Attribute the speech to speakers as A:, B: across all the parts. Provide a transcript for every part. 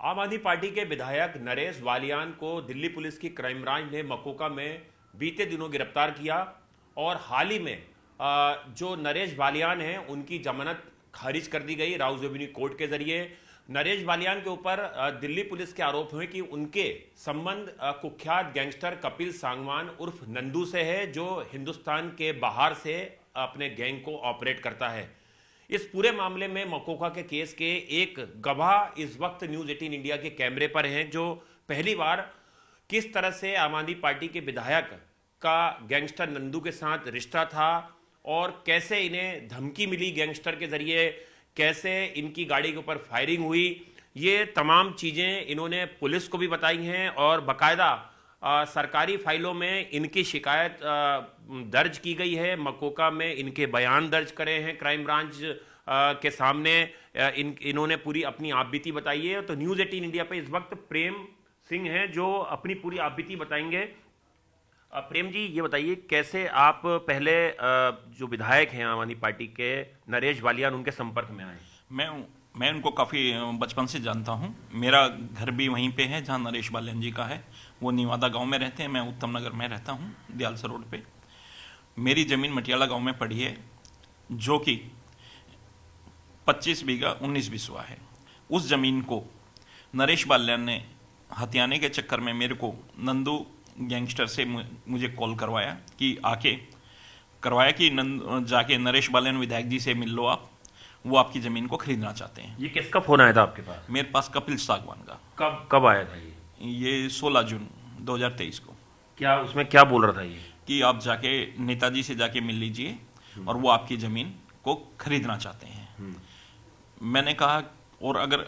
A: आम आदमी पार्टी के विधायक नरेश वालियान को दिल्ली पुलिस की क्राइम ब्रांच ने मकोका में बीते दिनों गिरफ्तार किया और हाल ही में जो नरेश वालियान हैं उनकी जमानत खारिज कर दी गई राउज एवेन्यू कोर्ट के जरिए। नरेश वालियान के ऊपर दिल्ली पुलिस के आरोप हुए कि उनके संबंध कुख्यात गैंगस्टर कपिल सांगवान उर्फ नंदू से है, जो हिंदुस्तान के बाहर से अपने गैंग को ऑपरेट करता है। इस पूरे मामले में मकोका के केस के एक गवाह इस वक्त न्यूज 18 इंडिया के कैमरे पर हैं, जो पहली बार किस तरह से आम आदमी पार्टी के विधायक का गैंगस्टर नंदू के साथ रिश्ता था और कैसे इन्हें धमकी मिली गैंगस्टर के जरिए, कैसे इनकी गाड़ी के ऊपर फायरिंग हुई, ये तमाम चीज़ें इन्होंने पुलिस को भी बताई हैं और बाकायदा सरकारी फाइलों में इनकी शिकायत दर्ज की गई है। मकोका में इनके बयान दर्ज करे हैं क्राइम ब्रांच के सामने। इन्होंने पूरी अपनी आपबीती बताई है। तो न्यूज़ 18 इंडिया पे इस वक्त प्रेम सिंह हैं जो अपनी पूरी आपबीती बताएंगे। प्रेम जी, ये बताइए कैसे आप पहले जो विधायक हैं आम आदमी पार्टी के नरेश वालियान, उनके संपर्क में आए?
B: मैं उनको काफ़ी बचपन से जानता हूं। मेरा घर भी वहीं पे है जहां नरेश वालियान जी का है। वो निवादा गांव में रहते हैं, मैं उत्तम नगर में रहता हूं, दयालसर रोड पे। मेरी ज़मीन मटियाला गांव में पड़ी है जो कि 25 बीघा 19 बिस्वा है। उस ज़मीन को नरेश वालियान ने हथियाने के चक्कर में मेरे को नंदू गैंगस्टर से मुझे कॉल करवाया कि जाके नरेश वालियान विधायक जी से मिल लो आप, वो आपकी ज़मीन को खरीदना चाहते हैं।
A: ये किसका फोन आया था आपके पास?
B: मेरे पास कपिल सागवान का।
A: कब आया था
B: ये 16 जून 2023 को।
A: क्या उसमें क्या बोल रहा था ये?
B: कि आप जाके नेताजी से जाके मिल लीजिए और वो आपकी ज़मीन को खरीदना चाहते हैं। मैंने कहा और अगर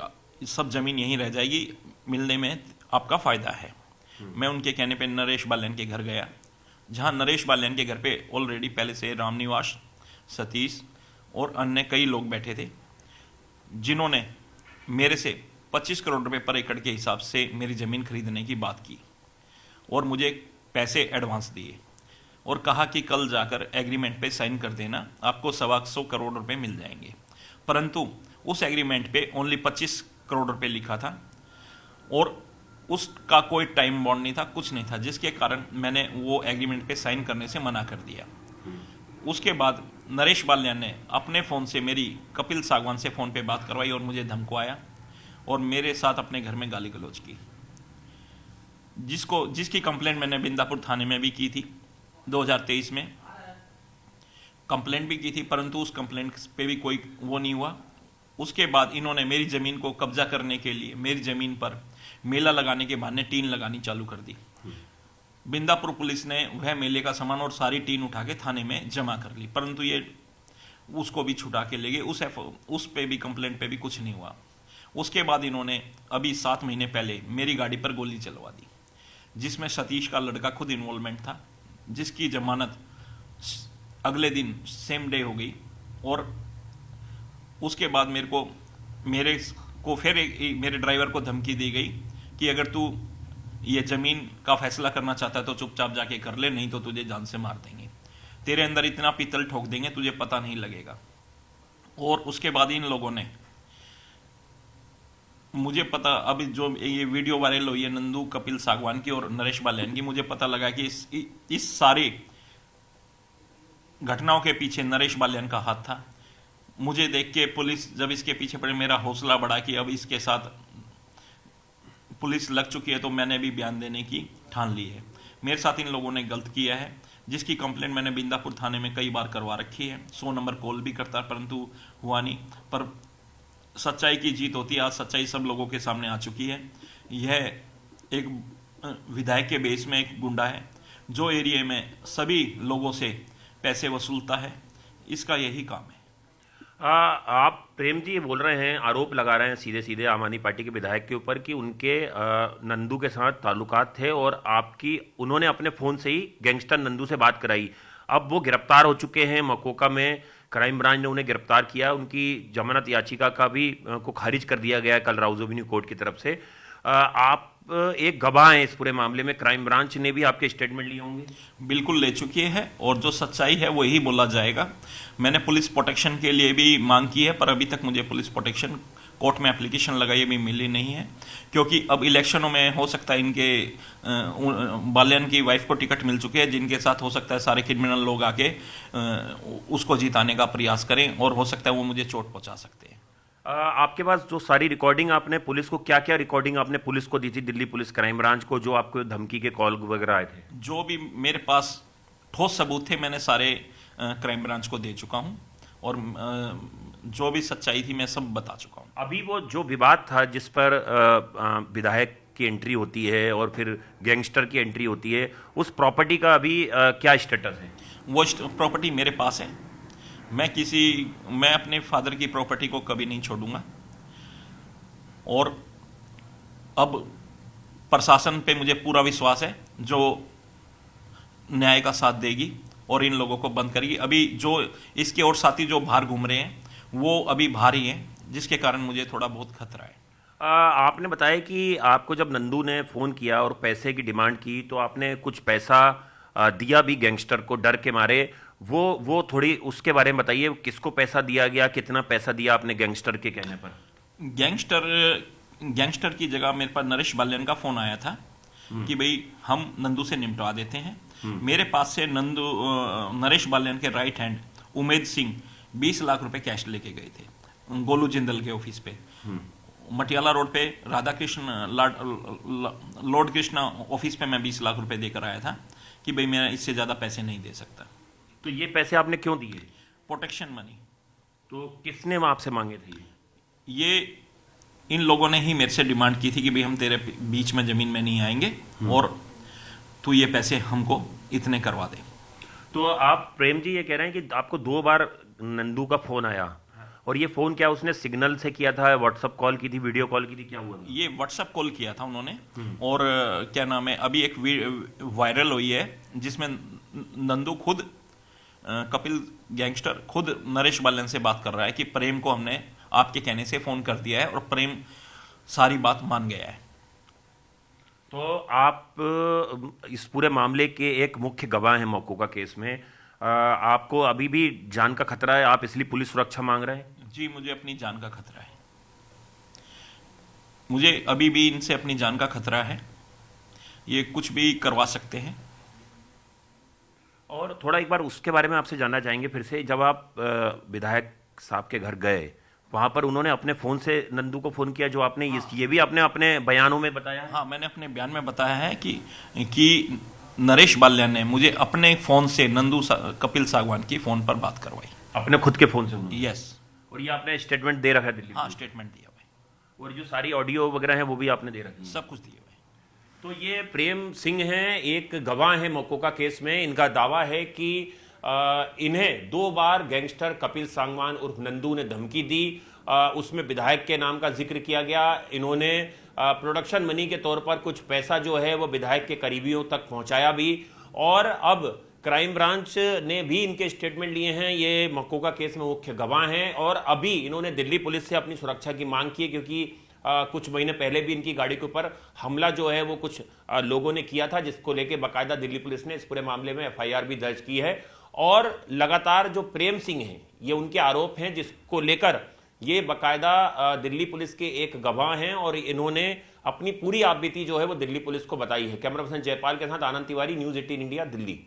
B: सब ज़मीन यहीं रह जाएगी, मिलने में आपका फ़ायदा है। मैं उनके कहने पे नरेश वालियान के घर गया, जहां नरेश वालियान के घर पे ऑलरेडी पहले से रामनिवास, सतीश और अन्य कई लोग बैठे थे, जिन्होंने मेरे से 25 करोड़ रुपए पर एकड़ के हिसाब से मेरी ज़मीन खरीदने की बात की और मुझे पैसे एडवांस दिए और कहा कि कल जाकर एग्रीमेंट पे साइन कर देना, आपको 125 करोड़ रुपए मिल जाएंगे। परंतु उस एग्रीमेंट पे ओनली 25 करोड़ रुपए लिखा था और उसका कोई टाइम बॉन्ड नहीं था, कुछ नहीं था, जिसके कारण मैंने वो एग्रीमेंट पे साइन करने से मना कर दिया। उसके बाद नरेश वालियान ने अपने फ़ोन से मेरी कपिल सागवान से फ़ोन पे बात करवाई और मुझे धमकवाया और मेरे साथ अपने घर में गाली गलौज की, जिसकी कंप्लेंट मैंने बिंदापुर थाने में भी की थी। 2023 में कंप्लेंट भी की थी, परंतु उस कंप्लेंट पे भी कोई वो नहीं हुआ। उसके बाद इन्होंने मेरी ज़मीन को कब्जा करने के लिए मेरी ज़मीन पर मेला लगाने के बहाने टीन लगानी चालू कर दी। बिंदापुर पुलिस ने वह मेले का सामान और सारी टीन उठा के थाने में जमा कर ली, परंतु ये उसको भी छुटा के ले गए। उस पे भी कंप्लेंट पे भी कुछ नहीं हुआ। उसके बाद इन्होंने अभी 7 महीने पहले मेरी गाड़ी पर गोली चलवा दी, जिसमें सतीश का लड़का खुद इन्वॉल्वमेंट था, जिसकी जमानत अगले दिन सेम डे हो गई। और उसके बाद मेरे को फिर मेरे ड्राइवर को धमकी दी गई कि अगर तू ये ज़मीन का फैसला करना चाहता है तो चुपचाप जाके कर ले, नहीं तो तुझे जान से मार देंगे, तेरे अंदर इतना पीतल ठोक देंगे तुझे पता नहीं लगेगा। और उसके बाद इन लोगों ने मुझे पता, अभी जो ये वीडियो वायरल हुई है नंदू कपिल सागवान की और नरेश वालियान की, मुझे पता लगा कि इस सारी घटनाओं के पीछे नरेश वालियान का हाथ था। मुझे देख के पुलिस जब इसके पीछे पड़े, मेरा हौसला बढ़ा कि अब इसके साथ पुलिस लग चुकी है, तो मैंने भी बयान देने की ठान ली है। मेरे साथ इन लोगों ने गलत किया है, जिसकी कंप्लेंट मैंने बिंदापुर थाने में कई बार करवा रखी है। 100 नंबर कॉल भी करता, परंतु हुआ नहीं। पर सच्चाई की जीत होती है। आज सच्चाई सब लोगों के सामने आ चुकी है। यह एक विधायक के बेस में एक गुंडा है जो एरिया में सभी लोगों से पैसे वसूलता है, इसका यही काम है।
A: आप प्रेम जी ये बोल रहे हैं, आरोप लगा रहे हैं सीधे सीधे आम आदमी पार्टी के विधायक के ऊपर कि उनके नंदू के साथ ताल्लुकात थे और उन्होंने अपने फ़ोन से ही गैंगस्टर नंदू से बात कराई। अब वो गिरफ्तार हो चुके हैं, मकोका में क्राइम ब्रांच ने उन्हें गिरफ्तार किया। उनकी जमानत याचिका का भी को खारिज कर दिया गया कल राउज एवेन्यू कोर्ट की तरफ से। आप एक गवाह हैं इस पूरे मामले में, क्राइम ब्रांच ने भी आपके स्टेटमेंट लिए होंगे?
B: बिल्कुल ले चुकी है और जो सच्चाई है वो ही बोला जाएगा। मैंने पुलिस प्रोटेक्शन के लिए भी मांग की है, पर अभी तक मुझे पुलिस प्रोटेक्शन कोर्ट में एप्लीकेशन लगाई, अभी मिली नहीं है, क्योंकि अब इलेक्शनों में हो सकता है इनके बालियान की वाइफ को टिकट मिल चुकी है, जिनके साथ हो सकता है सारे क्रिमिनल लोग आके उसको जिताने का प्रयास करें, और हो सकता है वो मुझे चोट पहुंचा सकते हैं।
A: आपके पास जो सारी रिकॉर्डिंग आपने पुलिस को, क्या क्या रिकॉर्डिंग आपने पुलिस को दी थी, दिल्ली पुलिस क्राइम ब्रांच को, जो आपको धमकी के कॉल वगैरह आए थे?
B: जो भी मेरे पास ठोस सबूत थे मैंने सारे क्राइम ब्रांच को दे चुका हूं, और जो भी सच्चाई थी मैं सब बता चुका हूं।
A: अभी वो जो विवाद था जिस पर विधायक की एंट्री होती है और फिर गैंगस्टर की एंट्री होती है, उस प्रॉपर्टी का अभी क्या स्टेटस है?
B: वो प्रॉपर्टी मेरे पास है। मैं अपने फादर की प्रॉपर्टी को कभी नहीं छोड़ूंगा, और अब प्रशासन पे मुझे पूरा विश्वास है, जो न्याय का साथ देगी और इन लोगों को बंद करेगी। अभी जो इसके और साथी जो बाहर घूम रहे हैं वो अभी बाहर ही हैं, जिसके कारण मुझे थोड़ा बहुत खतरा है।
A: आपने बताया कि आपको जब नंदू ने फ़ोन किया और पैसे की डिमांड की तो आपने कुछ पैसा दिया भी गैंगस्टर को, डर के मारे। वो थोड़ी उसके बारे में बताइए, किसको पैसा दिया गया, कितना पैसा दिया आपने गैंगस्टर के कहने पर?
B: गैंगस्टर की जगह मेरे पास नरेश बालियान का फोन आया था कि भाई हम नंदू से निपटवा देते हैं। मेरे पास से नरेश बालियान के राइट हैंड उमेद सिंह 20 लाख रुपए कैश लेके गए थे गोलू जिंदल के ऑफिस पे, मटियाला रोड पे राधा कृष्ण लॉर्ड कृष्णा ऑफिस पे मैं 20 लाख रुपए देकर आया था कि भाई मैं इससे ज्यादा पैसे नहीं दे सकता।
A: तो ये पैसे आपने क्यों दिए?
B: Protection money.
A: तो किसने आपसे मांगे थे?
B: ये इन लोगों ने ही मेरे से डिमांड की थी कि भाई हम तेरे बीच में जमीन में नहीं आएंगे और तू ये पैसे हमको इतने करवा दे।
A: तो आप प्रेम जी ये कह रहे हैं कि आपको 2 बार नंदू का फोन आया, और ये फोन क्या उसने सिग्नल से किया था, व्हाट्सएप कॉल की थी, वीडियो कॉल की थी, क्या हुआ?
B: ये व्हाट्सएप कॉल किया था उन्होंने, और क्या नाम है, अभी एक वायरल हुई है जिसमें नंदू खुद कपिल गैंगस्टर खुद नरेश बालियान से बात कर रहा है कि प्रेम को हमने आपके कहने से फोन कर दिया है और प्रेम सारी बात मान गया है।
A: तो आप इस पूरे मामले के एक मुख्य गवाह हैं मौकूका केस में। आपको अभी भी जान का खतरा है, आप इसलिए पुलिस सुरक्षा मांग रहे हैं?
B: जी, मुझे अपनी जान का खतरा है, मुझे अभी भी इनसे अपनी जान का खतरा है। ये कुछ भी करवा सकते हैं।
A: और थोड़ा एक बार उसके बारे में आपसे जानना चाहेंगे फिर से, जब आप विधायक साहब के घर गए वहां पर उन्होंने अपने फोन से नंदू को फोन किया, जो आपने ये भी आपने अपने बयानों में बताया है?
B: हाँ, मैंने अपने बयान में बताया है कि नरेश बालियान ने मुझे अपने फोन से कपिल सागवान की फोन पर बात करवाई,
A: अपने खुद के फोन से?
B: यस।
A: और ये आपने स्टेटमेंट दे रखा है दिल्ली?
B: हाँ, स्टेटमेंट दिया हुआ।
A: और जो सारी ऑडियो वगैरह है वो भी आपने दे रखी है?
B: सब कुछ दिया हुआ।
A: तो ये प्रेम सिंह हैं, एक गवाह है मौकूका केस में। इनका दावा है कि इन्हें 2 बार गैंगस्टर कपिल सांगवान उर्फ नंदू ने धमकी दी। उसमें विधायक के नाम का जिक्र किया गया। इन्होंने प्रोडक्शन मनी के तौर पर कुछ पैसा जो है वो विधायक के करीबियों तक पहुंचाया भी। और अब क्राइम ब्रांच ने भी इनके स्टेटमेंट लिए हैं। ये मौकूका केस में मुख्य गवाह हैं और अभी इन्होंने दिल्ली पुलिस से अपनी सुरक्षा की मांग की है, क्योंकि कुछ महीने पहले भी इनकी गाड़ी के ऊपर हमला जो है वो कुछ लोगों ने किया था, जिसको लेके बाकायदा दिल्ली पुलिस ने इस पूरे मामले में एफआईआर भी दर्ज की है। और लगातार जो प्रेम सिंह हैं ये उनके आरोप हैं, जिसको लेकर ये बाकायदा दिल्ली पुलिस के एक गवाह हैं और इन्होंने अपनी पूरी आपबीती जो है वो दिल्ली पुलिस को बताई है। कैमरा पर्सन जयपाल के साथ आनंद तिवारी, न्यूज़ 18 इंडिया, दिल्ली।